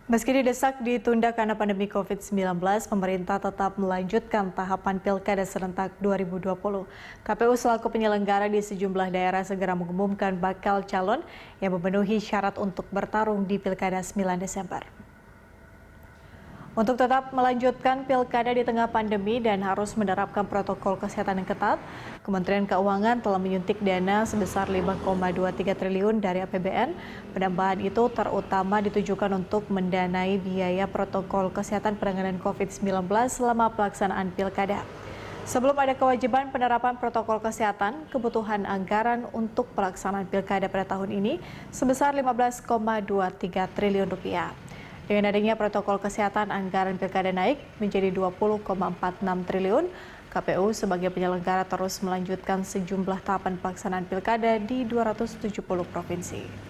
Meski didesak ditunda karena pandemi COVID-19, pemerintah tetap melanjutkan tahapan Pilkada serentak 2020. KPU selaku penyelenggara di sejumlah daerah segera mengumumkan bakal calon yang memenuhi syarat untuk bertarung di Pilkada 9 Desember. Untuk tetap melanjutkan pilkada di tengah pandemi dan harus menerapkan protokol kesehatan yang ketat, Kementerian Keuangan telah menyuntik dana sebesar 5,23 triliun dari APBN. Penambahan itu terutama ditujukan untuk mendanai biaya protokol kesehatan penanganan COVID-19 selama pelaksanaan pilkada. Sebelum ada kewajiban penerapan protokol kesehatan, kebutuhan anggaran untuk pelaksanaan pilkada pada tahun ini sebesar 15,23 triliun rupiah. Dengan adanya protokol kesehatan, anggaran pilkada naik menjadi 20,46 triliun. KPU sebagai penyelenggara terus melanjutkan sejumlah tahapan pelaksanaan pilkada di 270 provinsi.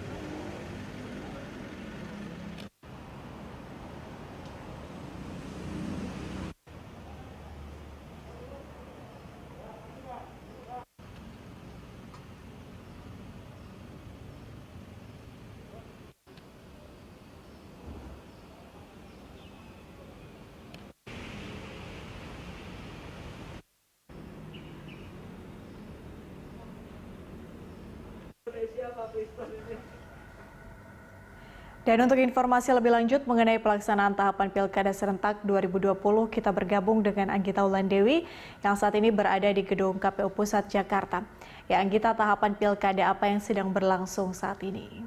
Dan untuk informasi lebih lanjut mengenai pelaksanaan tahapan Pilkada Serentak 2020, kita bergabung dengan Anggita Wulandewi yang saat ini berada di Gedung KPU Pusat Jakarta. Ya Anggita, tahapan Pilkada apa yang sedang berlangsung saat ini?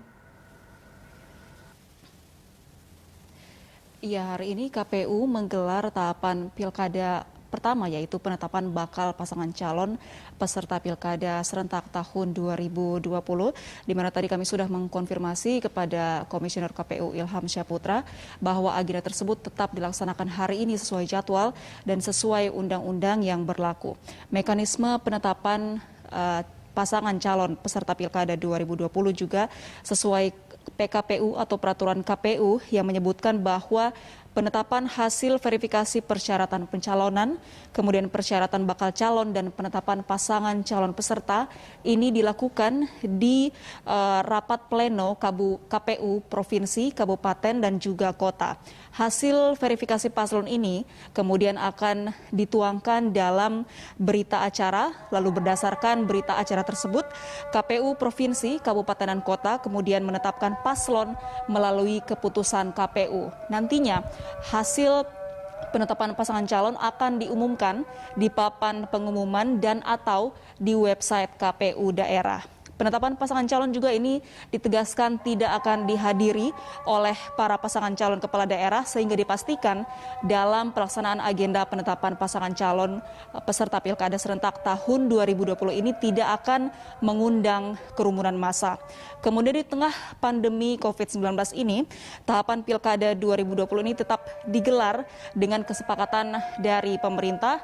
Ya, hari ini KPU menggelar tahapan Pilkada pertama, yaitu penetapan bakal pasangan calon peserta Pilkada serentak tahun 2020, di mana tadi kami sudah mengkonfirmasi kepada Komisioner KPU Ilham Syahputra bahwa agenda tersebut tetap dilaksanakan hari ini sesuai jadwal dan sesuai undang-undang yang berlaku. Mekanisme penetapan pasangan calon peserta Pilkada 2020 juga sesuai PKPU atau peraturan KPU yang menyebutkan bahwa penetapan hasil verifikasi persyaratan pencalonan, kemudian persyaratan bakal calon dan penetapan pasangan calon peserta ini dilakukan di rapat pleno KPU Provinsi, Kabupaten dan juga Kota. Hasil verifikasi paslon ini kemudian akan dituangkan dalam berita acara, lalu berdasarkan berita acara tersebut KPU Provinsi, Kabupaten dan Kota kemudian menetapkan paslon melalui keputusan KPU. Nantinya hasil penetapan pasangan calon akan diumumkan di papan pengumuman dan atau di website KPU daerah. Penetapan pasangan calon juga ini ditegaskan tidak akan dihadiri oleh para pasangan calon kepala daerah sehingga dipastikan dalam pelaksanaan agenda penetapan pasangan calon peserta Pilkada serentak tahun 2020 ini tidak akan mengundang kerumunan massa. Kemudian di tengah pandemi COVID-19 ini, tahapan Pilkada 2020 ini tetap digelar dengan kesepakatan dari pemerintah,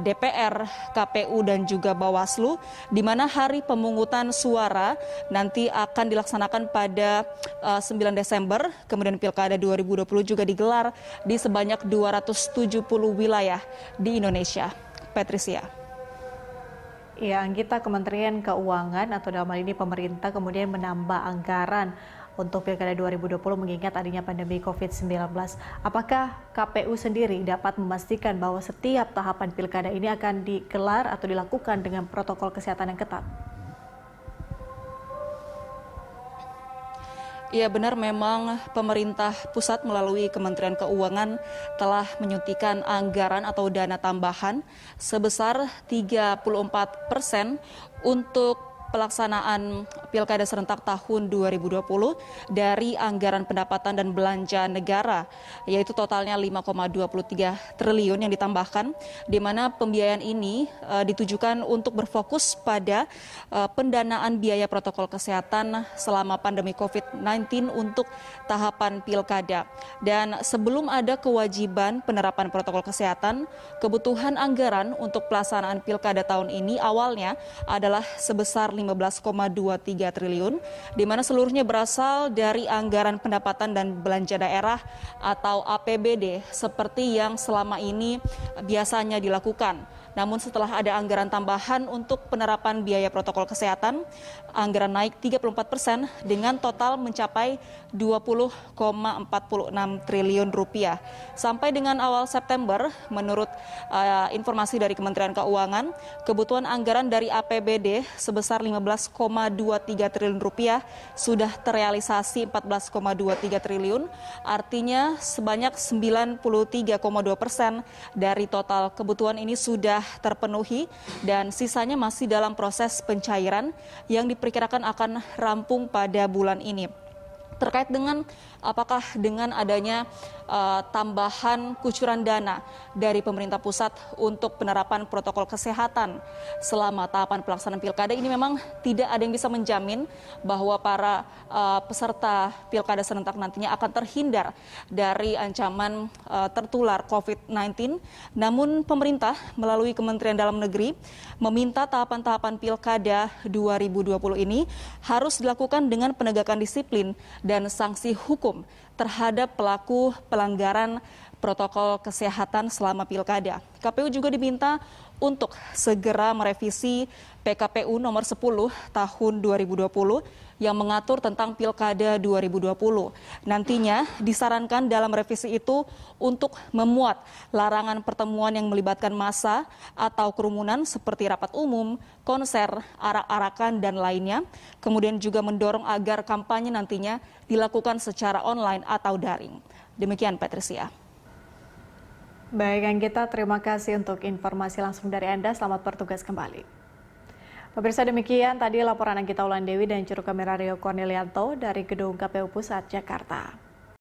DPR, KPU dan juga Bawaslu, di mana hari pemungutan suara nanti akan dilaksanakan pada 9 Desember, kemudian Pilkada 2020 juga digelar di sebanyak 270 wilayah di Indonesia. Patricia. Ya, Anggita, Kementerian Keuangan atau dalam hal ini pemerintah kemudian menambah anggaran untuk Pilkada 2020 mengingat adanya pandemi COVID-19. Apakah KPU sendiri dapat memastikan bahwa setiap tahapan Pilkada ini akan digelar atau dilakukan dengan protokol kesehatan yang ketat? Ya benar, memang pemerintah pusat melalui Kementerian Keuangan telah menyuntikkan anggaran atau dana tambahan sebesar 34% untuk pelaksanaan Pilkada serentak tahun 2020 dari anggaran pendapatan dan belanja negara, yaitu totalnya 5,23 triliun yang ditambahkan, di mana pembiayaan ini ditujukan untuk berfokus pada pendanaan biaya protokol kesehatan selama pandemi COVID-19 untuk tahapan Pilkada. Dan sebelum ada kewajiban penerapan protokol kesehatan, kebutuhan anggaran untuk pelaksanaan Pilkada tahun ini awalnya adalah sebesar 15,23 triliun, di mana seluruhnya berasal dari anggaran pendapatan dan belanja daerah atau APBD seperti yang selama ini biasanya dilakukan. Namun setelah ada anggaran tambahan untuk penerapan biaya protokol kesehatan, anggaran naik 34% dengan total mencapai 20,46 triliun rupiah. Sampai dengan awal September, menurut informasi dari Kementerian Keuangan, kebutuhan anggaran dari APBD sebesar 15,23 triliun rupiah sudah terrealisasi 14,23 triliun, artinya sebanyak 93,2% dari total kebutuhan ini sudah terpenuhi dan sisanya masih dalam proses pencairan yang diperkirakan akan rampung pada bulan ini. Terkait dengan apakah dengan adanya tambahan kucuran dana dari pemerintah pusat untuk penerapan protokol kesehatan selama tahapan pelaksanaan pilkada, ini memang tidak ada yang bisa menjamin bahwa para peserta pilkada serentak nantinya akan terhindar dari ancaman tertular COVID-19. Namun pemerintah melalui Kementerian Dalam Negeri meminta tahapan-tahapan pilkada 2020 ini harus dilakukan dengan penegakan disiplin dan sanksi hukum terhadap pelaku pelanggaran protokol kesehatan selama pilkada. KPU juga diminta untuk segera merevisi PKPU nomor 10 tahun 2020 yang mengatur tentang pilkada 2020. Nantinya disarankan dalam revisi itu untuk memuat larangan pertemuan yang melibatkan massa atau kerumunan seperti rapat umum, konser, arak-arakan, dan lainnya. Kemudian juga mendorong agar kampanye nantinya dilakukan secara online atau daring. Demikian Patricia. Baik, Anggita, terima kasih untuk informasi langsung dari Anda. Selamat bertugas kembali. Pemirsa, demikian tadi laporan Anggita Wulandewi dan juru kamera Rio Cornelianto dari Gedung KPU Pusat, Jakarta.